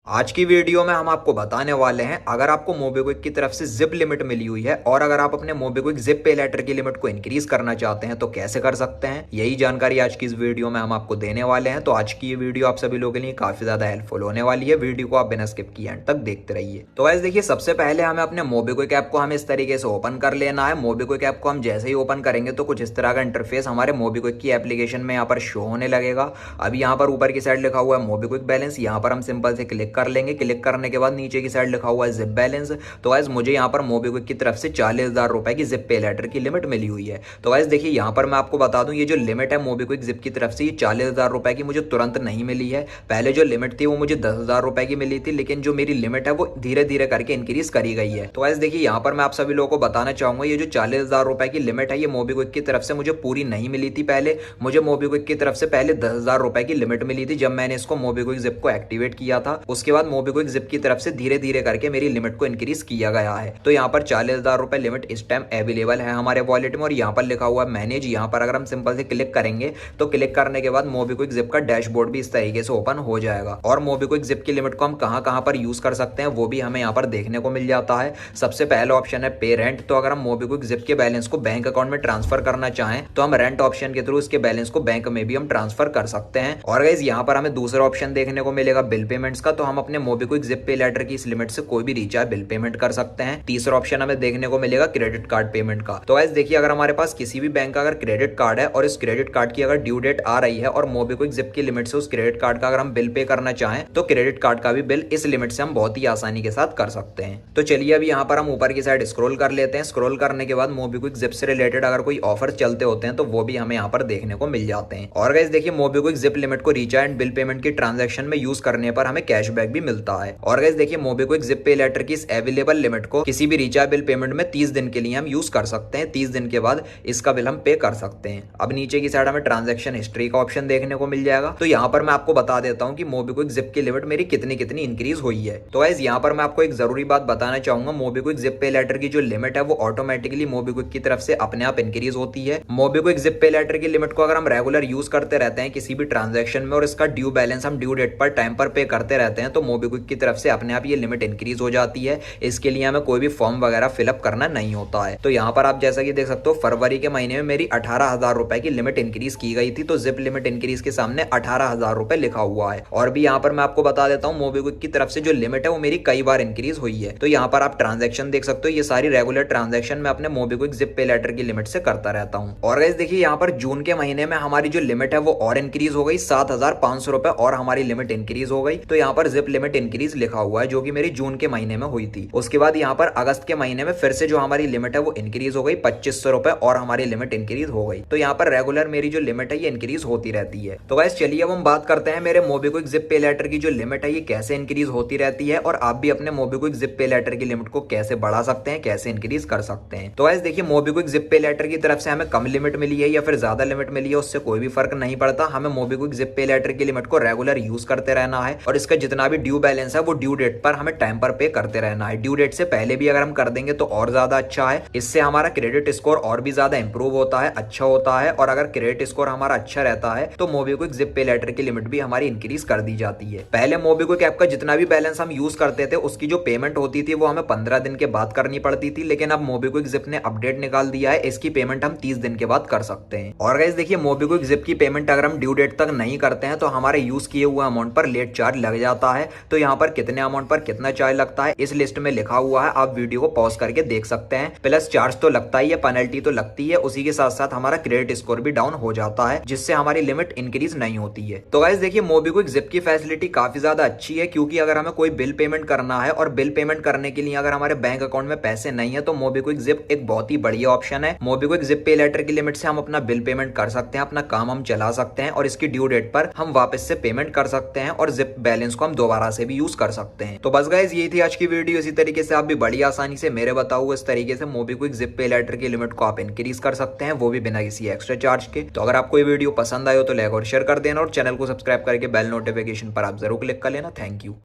आज की वीडियो में हम आपको बताने वाले हैं अगर आपको मोबीक्विक की तरफ से जिप लिमिट मिली हुई है और अगर आप अपने मोबीक्विक जिप पे लेटर की लिमिट को इंक्रीज करना चाहते हैं तो कैसे कर सकते हैं। यही जानकारी आज की इस वीडियो में हम आपको देने वाले हैं। तो आज की ये वीडियो आप सभी लोगों के लिए काफी ज्यादा हेल्पफुल होने वाली है। वीडियो को आप बिना स्किप किए एंड तक देखते रहिए। तो गाइस देखिए, सबसे पहले हमें अपने मोबीक्विक ऐप को हमें इस तरीके से ओपन कर लेना है। मोबीक्विक ऐप को हम जैसे ही ओपन करेंगे तो कुछ इस तरह का इंटरफेस हमारे मोबीक्विक की एप्लीकेशन में यहाँ पर शो होने लगेगा। अभी यहाँ पर ऊपर की साइड लिखा हुआ है मोबीक्विक बैलेंस, यहाँ पर हम सिंपल से क्लिक कर लेंगे। क्लिक करने के बाद नीचे की साइड लिखा हुआ है जिप बैलेंस। तो गाइस मुझे यहाँ पर मोबीक्विक की तरफ से 40,000 रुपए की जिप पे लेटर की लिमिट मिली हुई है। तो गाइस देखिए, यहाँ पर मैं आपको बता दूं ये जो लिमिट है मोबीक्विक जिप की तरफ से, ये 40,000 रुपए की मुझे तुरंत नहीं मिली है। पहले जो लिमिट थी वो मुझे 10,000 रुपए की मिली थी, लेकिन जो मेरी लिमिट है वो धीरे धीरे करके इंक्रीज करी गई है। तो गाइस देखिए, यहाँ पर मैं आप सभी लोगों को बताना चाहूंगा ये जो 40,000 रुपए की लिमिट है ये मोबीक्विक की तरफ से मुझे पूरी नहीं मिली थी। पहले मुझे मोबीक्विक की तरफ से पहले 10,000 रुपए की लिमिट मिली थी जब मैंने इसको मोबीक्विक जिप को एक्टिवेट किया था। उसके बाद मोबीक्विक जिप की तरफ से धीरे धीरे करके मेरी लिमिट को इंक्रीज किया गया है। तो यहाँ पर 40,000 रुपए लिमिट इस टाइम अवेलेबल है हमारे वॉलेट में और यहाँ पर लिखा हुआ है मैनेज। यहाँ पर अगर हम सिंपल से क्लिक करेंगे तो क्लिक करने के बाद मोबीक्विक जिप का डैशबोर्ड भी इस तरीके से ओपन हो जाएगा और मोबीक्विक जिप की लिमिट को हम कहां कहां पर यूज कर सकते हैं वो भी हमें यहाँ पर देखने को मिल जाता है। सबसे पहला ऑप्शन है पे रेंट। तो अगर हम मोबीक्विक जिप के बैलेंस को बैंक अकाउंट में ट्रांसफर करना चाहें तो हम रेंट ऑप्शन के थ्रू इसके बैलेंस को बैंक में भी हम ट्रांसफर कर सकते हैं। और गाइस यहाँ पर हमें दूसरा ऑप्शन देखने को मिलेगा बिल पेमेंट्स का। तो हम अपने मोबीक्विक जिप पे लेटर की इस लिमिट से कोई भी रिचार्ज बिल पेमेंट कर सकते हैं। तीसरा ऑप्शन हमें देखने को मिलेगा क्रेडिट कार्ड पेमेंट का। तो गाइस देखिए, अगर हमारे पास किसी भी बैंक का अगर क्रेडिट कार्ड है और इस क्रेडिट कार्ड की अगर ड्यू डेट आ रही है और मोबीक्विक जिप की लिमिट से उस क्रेडिट कार्ड का अगर हम बिल पे करना चाहें तो क्रेडिट कार्ड का भी बिल इस लिमिट से हम बहुत ही आसानी के साथ कर सकते हैं। तो चलिए अभी यहाँ पर हम ऊपर की साइड स्क्रॉल कर लेते हैं। स्क्रॉल करने के बाद मोबीक्विक जिप से रिलेटेड अगर कोई ऑफर चलते होते हैं तो वो भी हमें यहाँ पर देखने को मिल जाते हैं। और गाइस देखिए, मोबीक्विक जिप लिमिट को रिचार्ज एंड बिल पेमेंट की ट्रांजैक्शन में यूज करने पर हमें कैशबैक भी मिलता है। और गाइस देखिए, मोबीक्विक जिप पे लेटर की इस अवेलेबल लिमिट को किसी भी रिचार्ज बिल पेमेंट में 30 दिन के लिए हम यूज कर सकते हैं। 30 दिन के बाद इसका बिल हम पे कर सकते हैं। अब नीचे की साइड हमें ट्रांजैक्शन हिस्ट्री का ऑप्शन देखने को मिल जाएगा। तो यहाँ पर मैं आपको बता देता हूँ कि मोबीक्विक जिप की लिमिट मेरी कितनी कितनी इंक्रीज हुई है। तो गाइस यहाँ पर मैं आपको एक जरूरी बात बताना चाहूंगा, मोबीक्विक जिप पे लेटर की जो लिमिट है वो ऑटोमेटिकली मोबीक्विक की तरफ से अपने आप इंक्रीज होती है। मोबीक्विक जिप पे लेटर की लिमिट को अगर हम रेगुलर यूज करते रहते हैं किसी भी ट्रांजैक्शन में और इसका ड्यू बैलेंस हम ड्यू डेट पर टाइम पर पे करते रहते हैं तो मोबीक्विक की तरफ से अपने आप ये लिमिट इंक्रीज हो जाती है। इसके लिए हमें कोई भी फॉर्म वगैरह फिलअप करना नहीं होता है। तो यहाँ पर आप जैसा कि देख सकते हो फरवरी के महीने में मेरी 18,000 रुपए की लिमिट इंक्रीज की गई थी। तो जिप लिमिट इंक्रीज के सामने 18,000 रुपए लिखा हुआ है। और भी यहाँ पर मैं आपको बता देता हूँ मोबीक्विक की तरफ से जो लिमिट है वो मेरी कई बार इंक्रीज हुई है। तो यहाँ पर आप ट्रांजेक्शन देख सकते हो, ये सारी रेगुलर ट्रांजेक्शन में अपने मोबीक्विक जिप पे लेटर की लिमिट से करता रहता हूँ। और गाइस देखिए, यहाँ पर जून के महीने में हमारी जो लिमिट है वो और इंक्रीज हो गई, 7,500 रुपए और हमारी लिमिट इंक्रीज हो गई। तो यहाँ पर जिप लिमिट इंक्रीज लिखा हुआ है जो कि मेरी जून के महीने में हुई थी। उसके बाद यहाँ पर अगस्त के महीने में फिर से जो हमारी लिमिट है वो इंक्रीज हो गई 2,500 रुपए और हमारी लिमिट इंक्रीज हो गई। तो यहाँ पर रेगुलर मेरी जो लिमिट है ये इंक्रीज होती रहती है। तो गाइस चलिए अब हम बात करते हैं मेरे मोबीक्विक जिप पे लेटर की जो लिमिट है ये कैसे इंक्रीज होती रहती है और आप भी अपने मोबीक्विक जिप पे लेटर की लिमिट को कैसे बढ़ा सकते हैं, कैसे इंक्रीज कर सकते हैं। तो गाइस देखिए, मोबीक्विक जिप पे लेटर की तरफ से हमें कम लिमिट मिली है या फिर ज्यादा लिमिट मिली है उससे कोई भी फर्क नहीं पड़ता। हमें मोबीक्विक जिप पे लेटर की लिमिट को रेगुलर यूज करते रहना है और इसका जितना भी ड्यू बैलेंस है वो ड्यू डेट पर हमें टाइम पर पे करते रहना है। ड्यू डेट से पहले भी अगर हम कर देंगे तो और ज्यादा अच्छा है। इससे हमारा क्रेडिट स्कोर और भी ज्यादा इंप्रूव होता है, अच्छा होता है। और अगर क्रेडिट स्कोर हमारा अच्छा रहता है तो मोबीक्विक जिप पे लेटर की लिमिट भी हमारी इंक्रीज कर दी जाती है। पहले मोबीक्विक ऐप का जितना भी बैलेंस हम यूज करते थे उसकी जो पेमेंट होती थी वो हमें 15 दिन के बाद करनी पड़ती थी, लेकिन अब मोबीक्विक जिप ने अपडेट निकाल दिया है, इसकी पेमेंट हम 30 दिन के बाद कर सकते हैं। और गाइस देखिए, मोबीक्विक जिप की पेमेंट अगर हम ड्यू डेट तक नहीं करते हैं तो हमारे यूज किए हुए अमाउंट पर लेट चार्ज लग जाता है। तो यहाँ पर कितने अमाउंट पर कितना चार्ज लगता है इस लिस्ट में लिखा हुआ है, आप वीडियो को पॉज करके देख सकते हैं। प्लस चार्ज तो लगता ही है, पेनल्टी तो लगती है, उसी के साथ साथ हमारा क्रेडिट स्कोर भी डाउन हो जाता है जिससे हमारी लिमिट इंक्रीज नहीं होती है। तो गाइस देखिए, मोबीक्विक जिप की फैसिलिटी काफी ज्यादा अच्छी है क्योंकि अगर हमें कोई बिल पेमेंट करना है और बिल पेमेंट करने के लिए अगर हमारे बैंक अकाउंट में पैसे नहीं है तो मोबीक्विक जिप एक बहुत ही बढ़िया ऑप्शन है। मोबीक्विक जिप पे लेटर की लिमिट से हम अपना बिल पेमेंट कर सकते हैं, अपना काम हम चला सकते हैं और इसकी ड्यू डेट पर हम वापस से पेमेंट कर सकते हैं और जिप बैलेंस को हम दोबारा से भी यूज कर सकते हैं। तो बस गाइस यही थी आज की वीडियो। इसी तरीके से आप भी बड़ी आसानी से मेरे बताओ इस तरीके से मोबीक्विक जिप पे लेटर की लिमिट को आप इंक्रीज कर सकते हैं, वो भी बिना किसी एक्स्ट्रा चार्ज के। तो अगर आपको ये वीडियो पसंद आए हो तो लाइक और शेयर कर देना और चैनल को सब्सक्राइब करके बेल नोटिफिकेशन पर आप जरूर क्लिक कर लेना। Thank you.